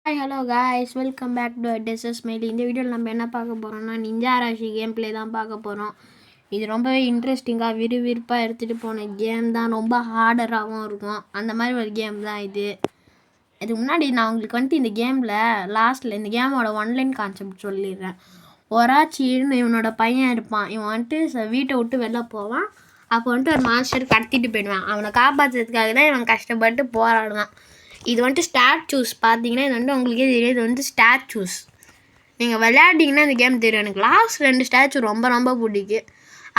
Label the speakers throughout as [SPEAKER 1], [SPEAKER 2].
[SPEAKER 1] Hi hello guys, welcome back to டெசஸ் மெயில். இந்த வீடியோவில் நம்ம என்ன பார்க்க போகிறோம்னா நிஞ்சா ராஷி கேம் ப்ளே தான் பார்க்க போகிறோம். இது ரொம்பவே இன்ட்ரெஸ்டிங்காக விறுவிறுப்பாக எடுத்துகிட்டு போன கேம் தான். ரொம்ப ஹார்டராகவும் இருக்கும். அந்த மாதிரி ஒரு கேம் தான் இது. இதுக்கு முன்னாடி நான் உங்களுக்கு இந்த கேமில் லாஸ்ட்டில் இந்த கேமோட ஒன்லைன் கான்செப்ட் சொல்லிடுறேன். ஒராச்சின்னு இவனோட பையன் இருப்பான். இவன் வீட்டை விட்டு வெளில போவான். அப்போ ஒரு மாஸ்டர் கடத்திட்டு போயிடுவான். அவனை காப்பாற்றுறதுக்காக தான் இவன் கஷ்டப்பட்டு போராடுவான். இது ஸ்டாச்சூஸ் பார்த்தீங்கன்னா இது உங்களுக்கே தெரியும். இது ஸ்டாச்சூஸ். நீங்கள் விளையாடிங்கன்னா இந்த கேம் தெரியும். எனக்கு லாஸ்ட் 2 ஸ்டாச்சு ரொம்ப ரொம்ப பிடிக்கும்.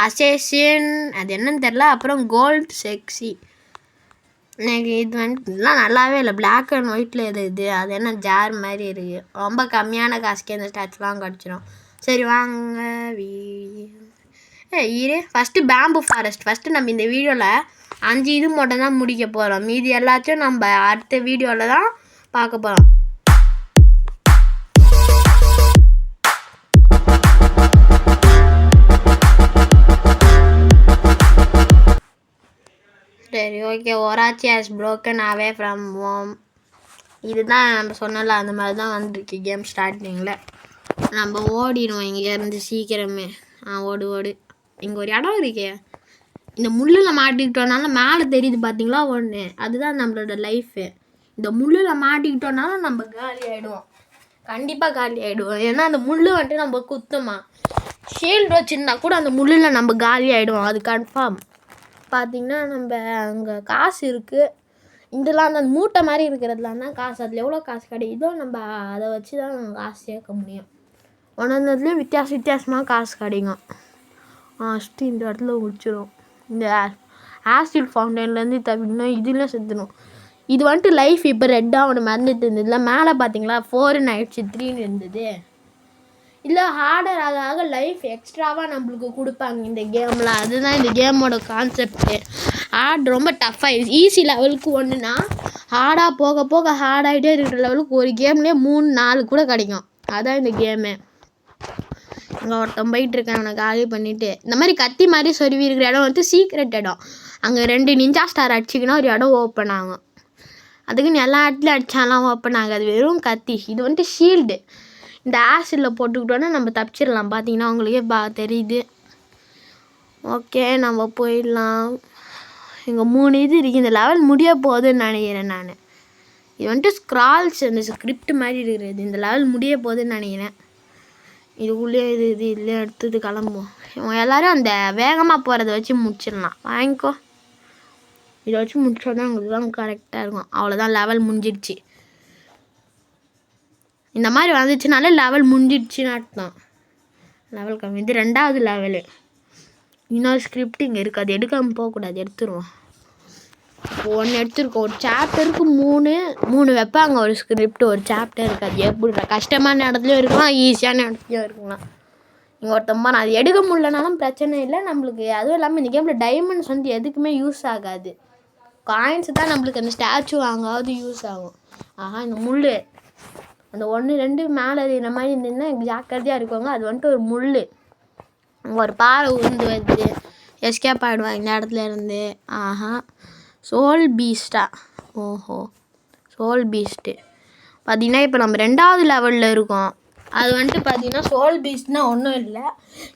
[SPEAKER 1] அசேஷன் அது என்னன்னு தெரில. அப்புறம் கோல்ட் செக்ஸி. எனக்கு இது இதெல்லாம் நல்லாவே இல்லை. பிளாக் அண்ட் ஒயிட்டில் இது அது என்ன ஜார் மாதிரி இருக்குது. ரொம்ப கம்மியான காசுக்கே இந்த ஸ்டாச்சுலாம் கிடச்சிடும். சரி வாங்க ஃபஸ்ட்டு பேம்பு ஃபாரஸ்ட். ஃபஸ்ட்டு நம்ம இந்த வீடியோவில் 5 இது மட்டும் தான் முடிக்க போகிறோம். மீதி எல்லாத்தையும் நம்ம அடுத்த வீடியோவில் தான் பார்க்க போகிறோம். சரி okay. Orochi has broken away from home. இதுதான் நம்ம சொன்னல, அந்த மாதிரி தான் வந்துருக்கு கேம் ஸ்டார்டிங்கில். நம்ம ஓடிடுவோம் இங்கேருந்து சீக்கிரமே. ஓடு. இங்கே ஒரு இடம் இருக்கே, இந்த முள்ளில் மாட்டிக்கிட்டோனாலும் மேலே தெரியுது பார்த்தீங்களா ஒன்று. அதுதான் நம்மளோட லைஃபு. இந்த முள்ளில் மாட்டிக்கிட்டோனாலும் நம்ம காலி ஆகிடுவோம். கண்டிப்பாக காலி ஆகிடுவோம். ஏன்னா அந்த முள் நம்ம குத்துமா ஷீல்டு வச்சுருந்தா கூட அந்த முள்ளில் நம்ம காலி ஆகிடுவோம். அது கன்ஃபார்ம். பார்த்திங்கன்னா நம்ம அங்கே காசு இருக்குது. இதெல்லாம் அந்த மூட்டை மாதிரி இருக்கிறதுலாம் தான் காசு. அதில் எவ்வளோ காசு கிடைக்குதோ நம்ம அதை வச்சு தான் காசு சேர்க்க முடியும். ஒன்றொன்றுலேயும் வித்தியாசமாக காசு கிடைக்கும். ஃபஸ்ட்டு இந்த இடத்துல முடிச்சிடும். இந்த ஆசிட் ஃபவுண்டன்லேருந்து தவிக்கணும். இதில் செத்துணும். இது லைஃப் இப்போ ரெட்டாக ஒன்று மறந்துட்டு இருந்ததுல. மேலே பார்த்தீங்களா 4 ஆயிடுச்சு 3 இருந்தது. இல்லை ஹார்டர் ஆக லைஃப் எக்ஸ்ட்ராவாக நம்மளுக்கு கொடுப்பாங்க இந்த கேமில். அதுதான் இந்த கேமோட கான்செப்ட்டு. ஹார்ட் ரொம்ப டஃப்பாகிடுச்சு. ஈஸி லெவலுக்கு ஒன்றுனா ஹார்டாக போக ஹார்டாகிட்டே இருக்கிற லெவலுக்கு ஒரு கேம்லேயே 3-4 கூட கிடைக்கும். அதான் இந்த கேமு. அங்கே ஒருத்தன் போயிட்டுருக்கேன். அவனை காலி பண்ணிவிட்டு இந்த மாதிரி கத்தி மாதிரி சொருவி இருக்கிற இடம் சீக்ரெட் இடம். அங்கே 2 நிஞ்சா ஸ்டார் அடிச்சிங்கன்னா ஒரு இடம் ஓப்பன் ஆகும். அதுக்குன்னு எல்லா இடத்துலையும் அடித்தாலாம் ஓப்பன் ஆகாது. வெறும் கத்தி. இது ஷீல்டு. இந்த ஆசிடில் போட்டுக்கிட்டோன்னா நம்ம தப்பிச்சிடலாம். பார்த்தீங்கன்னா உங்களுக்கே தெரியுது. ஓகே நம்ம போயிடலாம். இங்கே 3 இது இருக்குது. இந்த லெவல் முடிய போகுதுன்னு நினைக்கிறேன் நான். இது ஸ்க்ரால்ஸ் இந்த ஸ்கிரிப்ட் மாதிரி இருக்கிறது. இந்த லெவல் முடிய போகுதுன்னு நினைக்கிறேன். இதுக்குள்ளே இது இல்லையே எடுத்தது கிளம்புவோம். இவங்க எல்லோரும் அந்த வேகமாக போகிறத வச்சு முடிச்சிடலாம். வாங்கிக்கோ. இதை வச்சு முடிச்சோன்னா உங்களுக்கு தான் கரெக்டாக இருக்கும். அவ்வளோதான், லெவல் முடிஞ்சிடுச்சு. இந்த மாதிரி வந்துச்சுனாலே லெவல் முடிஞ்சிடுச்சுன்னு அர்த்தம். லெவல் கம்மி. இது 2வது லெவலு. இன்னொரு ஸ்கிரிப்ட் இங்கே இருக்குது. அது எடுக்காமல் போகக்கூடாது. எடுத்துருவோம். ஒன்று எடுத்துருக்கோம். ஒரு சாப்டருக்கு 3 வைப்பாங்க. ஒரு ஸ்கிரிப்ட் ஒரு சாப்டர் இருக்காது. எப்படி கஷ்டமான இடத்துலையும் இருக்கலாம், ஈஸியான இடத்துலையும் இருக்கலாம். இங்கே ஒருத்தம்மா நான் அது எடுக்க முடியலனாலும் பிரச்சனை இல்லை நம்மளுக்கு. அதுவும் இல்லாமல் இந்த கேமில் டைமண்ட்ஸ் எதுக்குமே யூஸ் ஆகாது. காயின்ஸ் தான் நம்மளுக்கு அந்த ஸ்டாச்சு வாங்காவது யூஸ் ஆகும். இந்த முள் அந்த 1-2 மேலே இந்த மாதிரி இருந்ததுன்னா ஜாக்கிரதையாக இருக்குவாங்க. அது ஒரு முள். ஒரு பாறை உருந்து வருது. எஸ்கேப் ஆகிடுவாங்க இந்த இடத்துல இருந்து. சோல் பீஸ்டா. ஓஹோ, சோல் பீஸ்ட்டு. பார்த்திங்கன்னா இப்போ நம்ம 2வது லெவலில் இருக்கோம். அது பார்த்திங்கன்னா சோல் பீஸ்ட்னா ஒன்றும் இல்லை,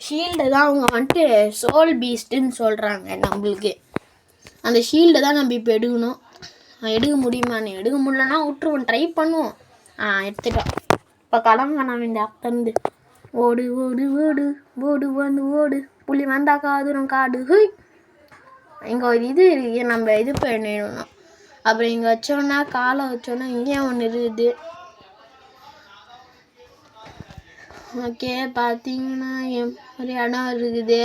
[SPEAKER 1] ஷீல்டை தான் அவங்க சோல் பீஸ்ட்டுன்னு சொல்கிறாங்க நம்மளுக்கு. அந்த ஷீல்டை தான் நம்ம இப்போ எடுக்கணும். எடுக்க முடியுமான்னு எடுக்க முடியலன்னா விட்டுருவோம். ட்ரை பண்ணுவோம். எடுத்துட்டோம். இப்போ கிளம்புங்க நம்ம இந்த அப்டந்து. ஓடு ஓடு ஓடு ஓடு வந்து ஓடு புள்ளி வந்தா காதுரும் காடு. ஹுய், இங்கே ஒரு இது இருக்குது. நம்ம இது பண்ணிடணும். அப்புறம் இங்கே வச்சோன்னா காலை வச்சோன்னா இங்கேயும் ஒன்று இருக்குது. ஓகே பார்த்தீங்கன்னா ஒரு இடம் இருக்குது.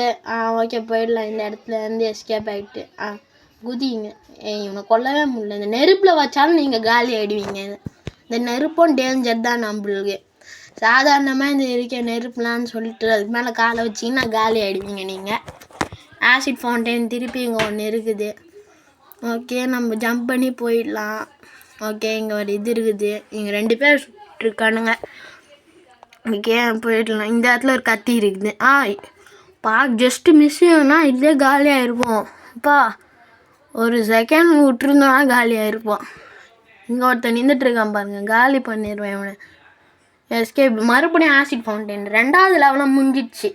[SPEAKER 1] ஓகே போயிடலாம். இந்த இடத்துல இருந்து எஸ்கேப் ஆகிட்டு குதிங்க. இவனை கொல்லவே முடியல. இந்த நெருப்பில் வச்சாலும் நீங்கள் காலி ஆகிடுவீங்க. இந்த நெருப்பும் டேஞ்சர் தான் நம்மளுக்கு. சாதாரணமாக இந்த இருக்க நெருப்புலான்னு சொல்லிட்டு அதுக்கு மேலே காலை வச்சிங்கன்னா காலி ஆகிடுவீங்க நீங்கள். ஆசிட் ஃபவுண்டைன் திருப்பி இங்கே ஒன்று இருக்குது. ஓகே நம்ம ஜம்ப் பண்ணி போயிடலாம். ஓகே இங்கே ஒரு இது இருக்குது. இங்கே 2 பேர் இருக்கானுங்க. ஓகே போயிடலாம். இந்த இடத்துல ஒரு கத்தி இருக்குது. ஜஸ்ட்டு மிஸ் ஆகுனா இதே காலியாக இருப்போம். ஒரு செகண்ட் விட்டுருந்தோன்னா காலியாக இருப்போம். இங்கே ஒருத்தன் நின்றுட்டுருக்கான் பாருங்க, காலி பண்ணிடுவேன் இவனை. எஸ்கேப். மறுபடியும் ஆசிட் ஃபவுண்டைன் 2வது லெவலில் முடிஞ்சிடுச்சு.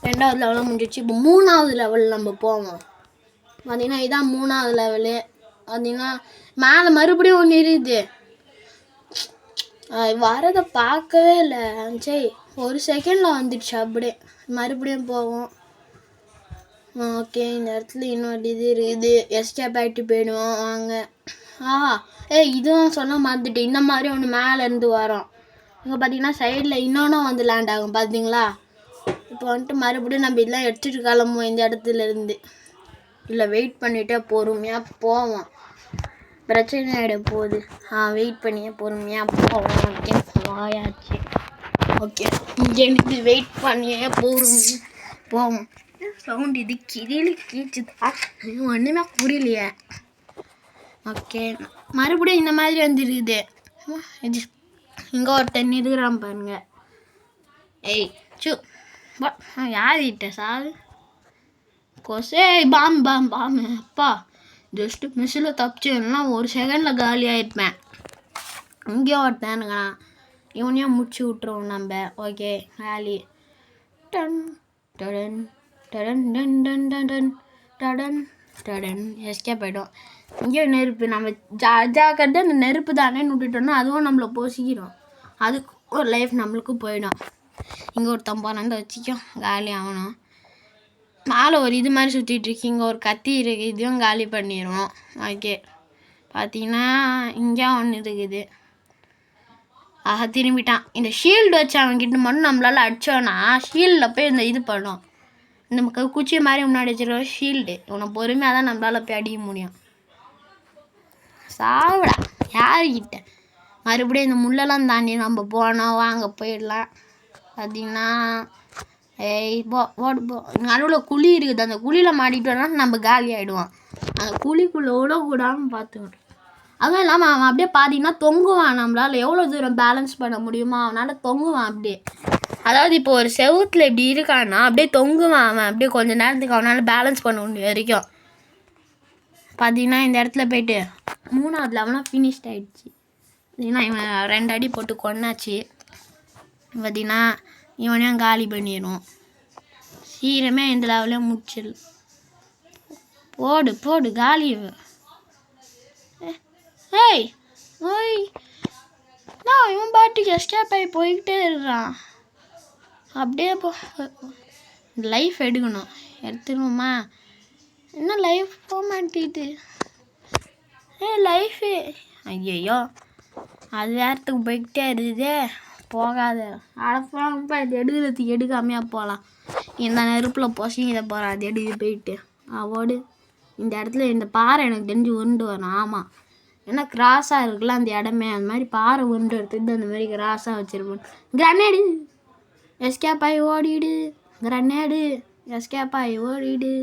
[SPEAKER 1] 2வது லெவலில் முடிஞ்சிடுச்சு. இப்போ 3வது லெவல் நம்ம போவோம். பார்த்தீங்கன்னா இதான் 3வது லெவலு. பார்த்தீங்கன்னா மேலே மறுபடியும் ஒன்று இருக்குது. வரதை பார்க்கவே இல்லை. சரி, ஒரு செகண்டில் வந்துடுச்சு. அப்படியே மறுபடியும் போவோம். ஓகே, இந்த இடத்துல இன்னொரு இது இருக்குது. எஸ்கேப் ஆகிட்டு போயிடுவோம் வாங்க. இதுவும் சொல்ல மறந்துட்டு, இந்த மாதிரி ஒன்று மேலேருந்து வரோம். இங்கே பார்த்தீங்கன்னா சைடில் இன்னொன்றும் வந்து லேண்ட் ஆகும் பார்த்தீங்களா. இப்போ வந்துட்டு மறுபடியும் நம்ம இதெல்லாம் எடுத்துகிட்டு கிளம்புவோம் இந்த இடத்துலேருந்து. இல்லை, வெயிட் பண்ணிகிட்டே பொறுமையாக போவோம். பிரச்சனை ஆகிட போகுது. வெயிட் பண்ணியே பொறுமையாக போவோம். ஓகே, வாயாச்சு. ஓகே, இங்கே எனக்கு வெயிட் பண்ணியே பொறுமையாக போவோம். சவுண்ட் இது கிளியில் கீச்சுதா, ஒன்றுமே புரியலையே. ஓகே, மறுபடியும் இந்த மாதிரி வந்துருக்குது. இது இங்கே ஒருத்தன் இருக்கிறான் பாருங்க. ஏய் சு, யார்கிட்ட சாரு கொசே பாம்பு அப்பா, ஜஸ்ட்டு மிஸ்ஸில் தப்பிச்சுன்னா ஒரு செகண்டில் காலி ஆகிருப்பேன். இங்கே ஒருத்தனுங்கண்ணா, இவனையும் முடிச்சு விட்ருவோம் நம்ம. ஓகே, காலி. டன் டடன் டடன் டன் டன் டன் டடன் டடன் எஸ்கேப் ஆகிடும். இங்கே நெருப்பு, நம்ம ஜாக்கிரதை அந்த நெருப்பு தானே விட்டுட்டோம்னா அதுவும் நம்மளை போசிக்கிறோம். அதுக்கு ஒரு லைஃப் நம்மளுக்கு போயிடும். இங்கே ஒரு தம்பானந்த வச்சுக்கோ, காலி ஆகணும். மேலே ஒரு இது மாதிரி சுற்றிட்டுருக்கு. இங்கே ஒரு கத்தி இருக்குது, இதையும் காலி பண்ணிடுவோம். ஓகே, பார்த்தீங்கன்னா இங்கே ஒன்று இருக்குது. திரும்பிட்டான். இந்த ஷீல்டு வச்சு அவன்கிட்ட மட்டும் நம்மளால் அடித்தோன்னா ஷீல்டில் போய் இந்த இது பண்ணும். நமக்கு குச்சி மாதிரி முன்னாடி வச்சுருவோம் ஷீல்டு. இவனை பொறுமையாக தான் நம்மளால் போய் அடிக்க முடியும். சாவிடா யாருக்கிட்ட. மறுபடியும் இந்த முள்ளெல்லாம் தாண்டி நம்ம போனோம். வாங்க போயிடலாம். பார்த்தீங்கன்னா ஓடு போ. நடுவில் குழி இருக்குது, அந்த குழியில் மாட்டிட்டோன்னா நம்ம காலி ஆகிடுவோம். அந்த குழிக்குள்ளே விடக்கூடாமல் பார்த்துக்கிட்டோம். அதுவும் இல்லாமல் அவன் அப்படியே பார்த்தீங்கன்னா தொங்குவான். நம்மளால் எவ்வளோ தூரம் பேலன்ஸ் பண்ண முடியுமோ அவனால் தொங்குவான் அப்படியே. அதாவது இப்போ ஒரு செவுத்தில் இப்படி இருக்கான்னா அப்படியே தொங்குவான் அவன். அப்படியே கொஞ்சம் நேரத்துக்கு அவனால் பேலன்ஸ் பண்ண முடியும் வரைக்கும். பார்த்தீங்கன்னா இந்த இடத்துல போய்ட்டு 3வது லெவலாம் ஃபினிஷ்ட் ஆகிடுச்சு. பார்த்தீங்கன்னா இவன் 2 அடி போட்டு கொண்டாச்சு. பார்த்தீங்கன்னா இவனையும் காலி பண்ணிடுவோம். சீக்கிரமே இந்த லெவலையும் முடிச்சிடலாம். போடு காலி. ஏய் ஓய், இவன் பாட்டுக்கு எஸ்கேப் ஆகி போய்கிட்டே இருக்கிறான். அப்படியே லைஃப் எடுக்கணும். எடுத்துருவோமா? என்ன லைஃப் போக மாட்டேது. லைஃபு ஐயோ, அது வேறத்துக்கு போய்கிட்டே இருக்குதே. போகாத அடப்பாப்பா, இது எடுக்கிறதுக்கு எடுக்காமையாக போகலாம். இந்த நெருப்பில் பொசிங்கிற போகிறேன். அது எடுக்க போயிட்டு அவோடு இந்த இடத்துல இந்த பாறை எனக்கு தெரிஞ்சு உருண்டு வரணும். ஆமாம், ஏன்னா கிராஸாக இருக்குல்ல அந்த இடமே, அந்த மாதிரி பாறை உருண்டு எடுத்துட்டு அந்த மாதிரி கிராஸாக வச்சுருப்போம். கிரனேடு எஸ்கேப் ஆகி ஓடிடு. கிரனேடு எஸ்கேப் ஆகி ஓடிடு.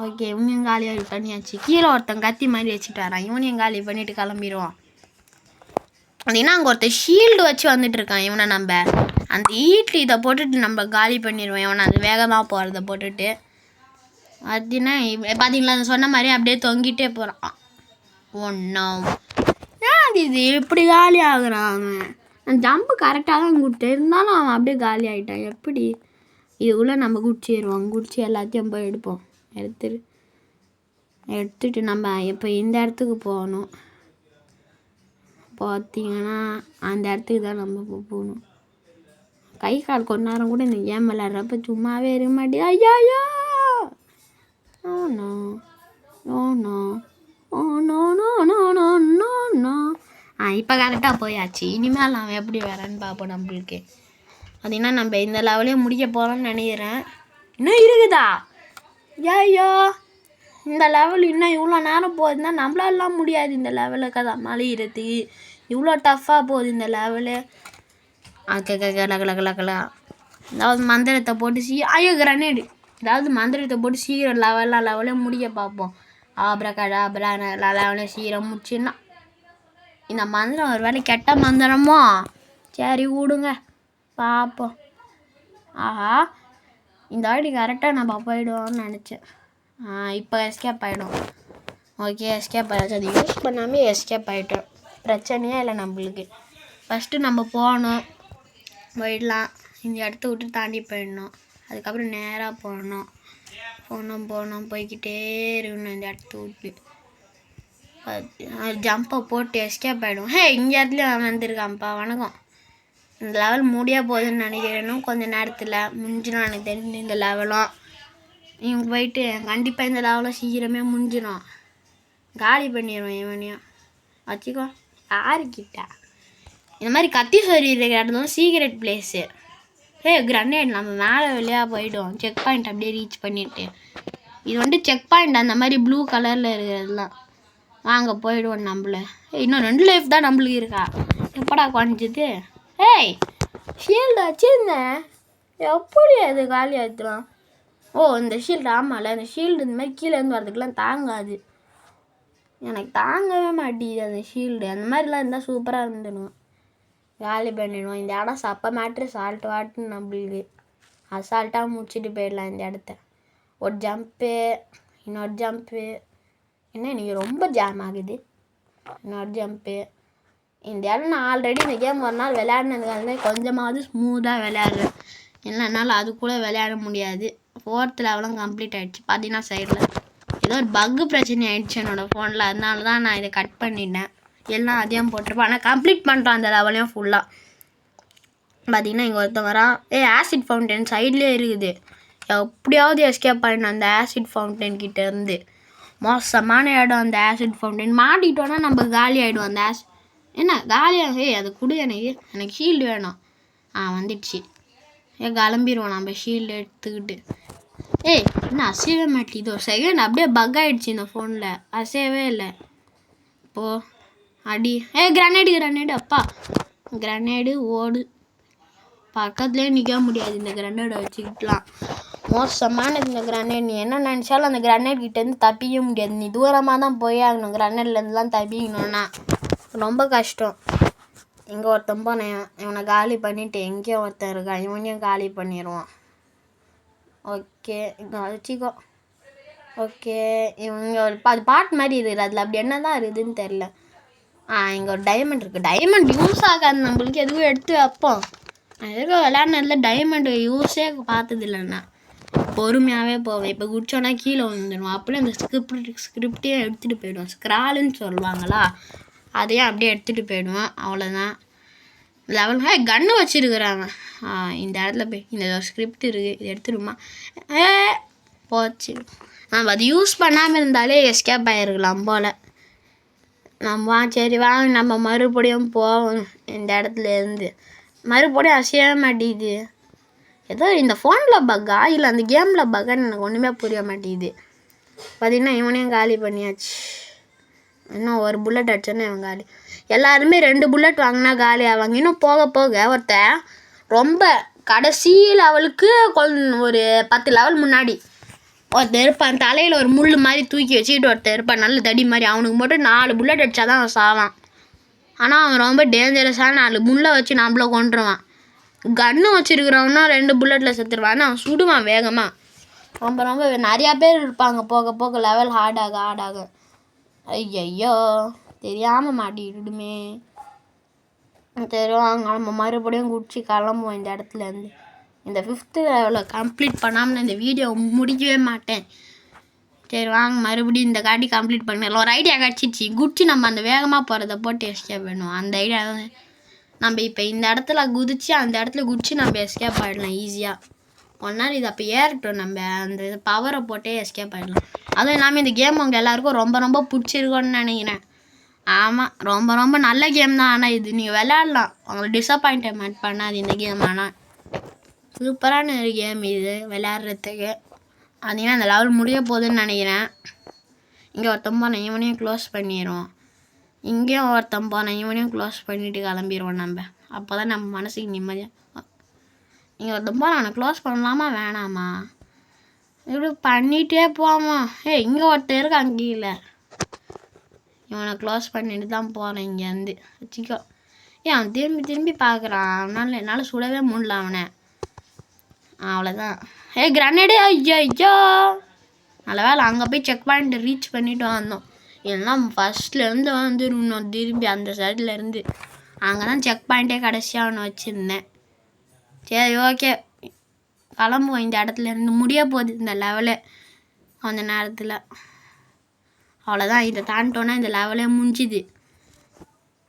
[SPEAKER 1] ஓகே, இவனையும் காலியாக பண்ணியாச்சு. கீழே ஒருத்தன் கத்தி மாதிரி வச்சுட்டு வரான். இவனையும் காலி பண்ணிவிட்டு கிளம்பிடுவான். அப்படின்னா அங்கே ஒருத்தர் ஷீல்டு வச்சு வந்துட்டு இருக்கான். இவனை நம்ம அந்த ஈட்டு இதை போட்டுட்டு நம்ம காலி பண்ணிடுவோம். இவனை அது வேகமாக போகிறத போட்டுட்டு பார்த்தீங்கன்னா பார்த்தீங்களா சொன்ன மாதிரி அப்படியே தொங்கிட்டே போகிறான். ஒன்றும் இது எப்படி காலி ஆகுறான் அவன். அந்த ஜம்பு கரெக்டாக தான் கொடுத்து இருந்தாலும் அவன் அப்படியே காலி ஆகிட்டான். எப்படி இதுக்குள்ளே நம்ம குடிச்சிடுவோம். குடிச்சு எல்லாத்தையும் போய் எடுப்போம். எடுத்துட்டு நம்ம இப்போ இந்த இடத்துக்கு போகணும். பார்த்தீங்கன்னா அந்த இடத்துக்கு தான் நம்ம போகணும். கை கால் கொஞ்ச நேரம் கூட இந்த கேம் விளையாடுறப்ப சும்மாவே இருக்க மாட்டேன். ஐயா ஓனோ ஓனோ ஓனோ நோ. இப்போ கரெக்டாக போயாச்சு. இனிமேல் நான் எப்படி வரேன்னு பார்ப்போம். நம்மளுக்கு பார்த்தீங்கன்னா நம்ம இந்த லெவலையும் முடிக்க போகிறோம்னு நினைக்கிறேன். இன்னும் இருக்குதா? ஐயோ, இந்த லெவல் இன்னும் இவ்வளோ நேரம் போகுதுன்னா நம்மளாலாம் முடியாது. இந்த லெவலுக்கு தான் மலையிறதுக்கு இவ்வளோ டஃப்பாக போகுது இந்த லெவலு. ஏதாவது மந்திரத்தை போட்டு கிரனேடு ஏதாவது மந்திரத்தை போட்டு சீக்கிரம் லெவலே முடிக்க பார்ப்போம். ஆப்ரா லெவலே சீக்கிரம் முடிச்சுன்னா இந்த மந்திரம் ஒரு வேலை கெட்ட மந்திரமோ. சரி விடுங்க பார்ப்போம். ஆஹா, இந்த வாட்டி கரெக்டாக நம்ம போயிடுவோம்னு நினச்சேன். இப்போ எஸ்கேப் ஆகிடும். ஓகே எஸ்கேப் ஆகிடுச்சு. அது யூஸ் பண்ணாமே எஸ்கேப் ஆகிட்டோம். பிரச்சனையே இல்லை நம்மளுக்கு. ஃபஸ்ட்டு நம்ம போயிடலாம். இந்த இடத்த விட்டு தாண்டி போயிடணும். அதுக்கப்புறம் நேராக போனோம் போய்கிட்டே இருக்கணும். இந்த இடத்த விட்டு ஜம்பை போட்டு எஸ்கேப் ஆகிடும். இங்கே இடத்துலையும் வந்திருக்கான்ப்பா. வணக்கம். இந்த லெவல் முடிய போகுதுன்னு நினைக்கிறேன். கொஞ்சம் நேரத்தில் முடிஞ்சிடும் எனக்கு தெரிஞ்சு இந்த லெவலும். நீங்கள் போயிட்டு கண்டிப்பாக இந்த லெவலும் சீக்கிரமே முடிஞ்சிடும். காலி பண்ணிடுவோம் இவனையும். வச்சுக்கோ யாருக்கிட்ட இந்த மாதிரி கத்தி சொல்லி இருக்கிற இடத்துல சீக்ரெட் பிளேஸு. கிரனேட் நம்ம மேலே வெளியாக போய்டும். செக் பாயிண்ட் அப்படியே ரீச் பண்ணிவிட்டு இது செக் பாயிண்ட் அந்த மாதிரி ப்ளூ கலரில் இருக்கிறதுலாம். வாங்க போயிடுவோம் நம்மள. இன்னும் 2 லைஃப் தான் நம்மளுக்கு இருக்கா. எப்படா குறைஞ்சிது? ஷீல்டு வச்சுருந்தேன். எப்படி அது காலி ஆகிடுலாம்? இந்த ஷீல்டு ஆமாம்ல. இந்த ஷீல்டு இந்த மாதிரி கீழேருந்து வரதுக்கெலாம் தாங்காது. எனக்கு தாங்கவே மாட்டேங்குது அந்த ஷீல்டு. அந்த மாதிரிலாம் இருந்தால் சூப்பராக இருந்துடும். காலி பண்ணிடுவோம். இந்த இடம் சப்ப மேட்ரு சால்ட் வாட்டுன்னு நம்மளுக்கு அசால்ட்டாக முடிச்சுட்டு போயிடலாம் இந்த இடத்த. ஒரு ஜம்ப்பு, இன்னொரு ஜம்ப்பு. என்ன நீங்கள் ரொம்ப ஜாம் ஆகுது? இன்னொரு ஜம்ப்பு. இந்த இடம் நான் ஆல்ரெடி இந்த கேம் ஒரு நாள் விளையாடினதுக்காக கொஞ்சமாவது ஸ்மூத்தாக விளையாடுறேன். இல்லைனாலும் அது கூட விளையாட முடியாது. 4th லெவலும் கம்ப்ளீட் ஆகிடுச்சு. பார்த்தீங்கன்னா சைடில் ஏதோ ஒரு பக்கு பிரச்சனை ஆகிடுச்சு என்னோடய ஃபோனில். அதனால தான் நான் இதை கட் பண்ணிட்டேன். எல்லாம் அதையும் போட்டிருப்பேன். ஆனால் கம்ப்ளீட் பண்ணுறோம் அந்த லெவலையும் ஃபுல்லாக. பார்த்தீங்கன்னா இங்கே ஒருத்தன் வரான். ஆசிட் ஃபவுண்டைன் சைட்லேயே இருக்குது. எப்படியாவது எஸ்கேப் பண்ணிடணும் அந்த ஆசிட் ஃபவுண்டைன் கிட்டேருந்து. மோசமான இடம் அந்த ஆசிட் ஃபவுண்டைன். மாட்டிக்கிட்டோன்னா நம்ம காலி ஆகிடும். அந்த என்ன காலியாக? அது கொடு எனக்கு ஷீல்டு வேணும். வந்துடுச்சு. கிளம்பிடுவோம் நம்ம ஷீல்டு எடுத்துக்கிட்டு. என்ன அசையவே மாட்டேது. ஒரு செகண்ட் அப்படியே பக் ஆகிடுச்சு இந்த ஃபோனில். அசையவே இல்லை. இப்போது அடி. கிரனேடு அப்பா. கிரனேடு ஓடு. பக்கத்துலேயே நிற்க முடியாது இந்த கிரனேடை வச்சுக்கிட்டலாம். மோசமானது இந்த கிரனேட். நீ என்ன நினச்சாலும் அந்த கிரனேட் கிட்டேருந்து தப்பிக்க முடியாது. நீ தூரமாக தான் போய் ஆகணும். கிரனேட்லேருந்துலாம் தப்பிக்கணும்னா ரொம்ப கஷ்டம். இங்கே ஒருத்தன் போனேன். இவனை காலி பண்ணிவிட்டு எங்கேயோ ஒருத்தன் இருக்கான். இவனையும் காலி பண்ணிடுவான். ஓகே இங்கே வச்சுக்கோ. ஓகே இவங்க அது பாட்டு மாதிரி இருக்குது. அதில் அப்படி என்ன தான் இருக்குதுன்னு தெரில. இங்கே ஒரு டைமண்ட் இருக்குது. டைமண்ட் யூஸ் ஆகாது நம்மளுக்கு. எதுவும் எடுத்து வைப்போம். எதுக்கும் விளையாடுனதில் டைமண்ட் யூஸே பார்த்ததில்லைண்ணா. பொறுமையாகவே போவேன். இப்போ குடிச்சோன்னா கீழே வந்துடும். அப்படியே அந்த ஸ்கிரிப்டையும் எடுத்துகிட்டு போயிடுவோம். ஸ்க்ராலுன்னு சொல்லுவாங்களா, அதையும் அப்படியே எடுத்துகிட்டு போயிடுவோம். அவ்வளோதான். லெவல் கன்று வச்சுருக்குறாங்க. இந்த இடத்துல போய் இந்த ஸ்கிரிப்ட் இருக்குது. இது எடுத்துடுமா? போச்சு. நம்ம அது யூஸ் பண்ணாமல் இருந்தாலே எஸ்கேப் ஆகிருக்கலாம் போல். சரி வாங்க நம்ம மறுபடியும் போவோம் இந்த இடத்துலேருந்து. மறுபடியும் அசையவே மாட்டேங்குது. ஏதோ இந்த ஃபோனில் பக்கா இல்லை அந்த கேமில் பக்கான்னு எனக்கு ஒன்றுமே புரிய மாட்டேங்குது. பார்த்திங்கன்னா இவனையும் காலி பண்ணியாச்சு. இன்னும் ஒரு புல்லட் அடிச்சோன்னா இவன் காலி. எல்லாருமே 2 புல்லட் வாங்கினா காலி ஆவாங்க. இன்னும் போக போக ஒருத்தன் ரொம்ப கடைசி லெவலுக்கு ஒரு 10 லெவல் முன்னாடி ஒருத்தர் இருப்பான். தலையில் ஒரு முள் மாதிரி தூக்கி வச்சுக்கிட்டு ஒருத்தர் இருப்பான். நல்ல தடி மாதிரி. அவனுக்கு மட்டும் 4 புல்லட் அடித்தா தான் அவன் சாவான். ஆனால் அவன் ரொம்ப டேஞ்சரஸான 4 முள்ளை வச்சு நம்மள கொண்டுருவான். கன்று வச்சுருக்கிறவனா 2 புல்லட்டில் செத்துருவான். அவன் சுடுவான் வேகமாக. ரொம்ப நிறையா பேர் இருப்பாங்க. போக போக லெவல் ஹார்டாக ஐயோ தெரியாமல் மாட்டிக்கிட்டுமே. தெரியும். நம்ம மறுபடியும் குடிச்சு கிளம்புவோம் இந்த இடத்துலேருந்து. இந்த 5th லெவலில் கம்ப்ளீட் பண்ணாமல் இந்த வீடியோ முடிக்கவே மாட்டேன். சரி வாங்க மறுபடியும் இந்த காட்டி கம்ப்ளீட் பண்ணிடலாம். ஒரு ஐடியா கிடச்சிச்சு. குடிச்சு நம்ம அந்த வேகமாக போகிறத போட்டு எஸ்கேப் பண்ணணும். அந்த ஐடியா தான். நம்ம இப்போ இந்த இடத்துல குதிச்சு அந்த இடத்துல குதிச்சு நம்ம எஸ்கேப் ஆகிடலாம் ஈஸியாக. ஒரு நாள் இது அப்போ ஏறட்டும். நம்ம அந்த பவரை போட்டே எஸ்கேப் ஆகிடலாம். அதுவும் இல்லாமல் இந்த கேம் உங்கள் எல்லாேருக்கும் ரொம்ப பிடிச்சிருக்கோன்னு நினைக்கிறேன். ஆமாம் ரொம்ப நல்ல கேம் தான். ஆனால் இது நீங்கள் விளையாடலாம். உங்களை டிசப்பாயின்ட்மெண்ட் பண்ணாது இந்த கேம். ஆனால் சூப்பரான ஒரு கேம் இது விளையாடுறதுக்கு. பார்த்தீங்கன்னா அந்த லெவல் முடிய போகுதுன்னு நினைக்கிறேன். இங்கே ஒருத்தன் போனேன். இவனையும் க்ளோஸ் பண்ணிடுவோம். இங்கேயும் ஒருத்தன் போனேன். இவனையும் க்ளோஸ் பண்ணிவிட்டு கிளம்பிடுவோம் நம்ம. அப்போ தான் நம்ம மனசுக்கு நிம்மதியாக. இங்கே ஒருத்தன் போனேன். அவனை க்ளோஸ் பண்ணலாமா வேணாமா? இப்படி பண்ணிகிட்டே போமா. இங்கே ஒருத்தன் இருக்கு அங்கேயில். இவனை க்ளோஸ் பண்ணிட்டு தான் போகிறேன் இங்கேருந்து. வச்சுக்கோ. அவன் திரும்பி பார்க்குறான். என்னால் சுடவே முடியல அவனை. அவ்வளோதான். கிரனேடு. ஐயோ நல்ல வேலை அங்கே போய் செக் பாயிண்ட் ரீச் பண்ணிவிட்டு வந்தோம். இல்லைன்னா ஃபஸ்ட்லேருந்து வந்துடணும் திரும்பி அந்த சைட்லேருந்து. அங்கே தான் செக் பாயிண்ட்டே கடைசியாக ஒன்று வச்சுருந்தேன். சரி ஓகே கிளம்புவோம் இந்த இடத்துல இருந்து. முடிய போகுது இந்த லெவலு கொஞ்ச நேரத்தில். அவ்வளோதான், இதை தாண்டிட்டோன்னா இந்த லெவலே முடிஞ்சுது.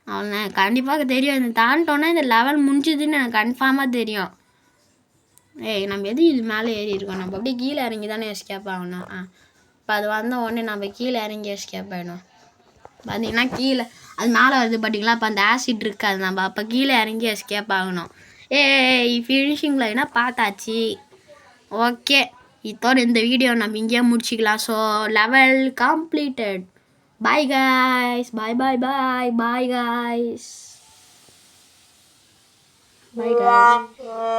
[SPEAKER 1] அவ்வளோதான், கண்டிப்பாக தெரியும் இதை தாண்டிட்டோன்னா இந்த லெவல் முடிஞ்சுதுன்னு எனக்கு கன்ஃபார்மாக தெரியும். நம்ம எது இது மேலே ஏறி இருக்கோம், நம்ம அப்படியே கீழே இறங்கி தானே எஸ்கேப் ஆகணும். இப்போ அது வந்த உடனே நம்ம கீழே இறங்கி எஸ்கேப் ஆகிடும். பார்த்தீங்கன்னா கீழே அது மேலே வருது பார்த்தீங்களா, அப்போ அந்த ஆசிட் இருக்காது, நம்ம அப்போ கீழே இறங்கி எஸ்கேப் ஆகணும். ஃபினிஷிங் லைனா பார்த்தாச்சு. ஓகே, இதோட இந்த வீடியோ நம்ம இங்கேயே முடிச்சிக்கலாம். So level completed. Bye guys, bye bye bye bye guys, bye guys.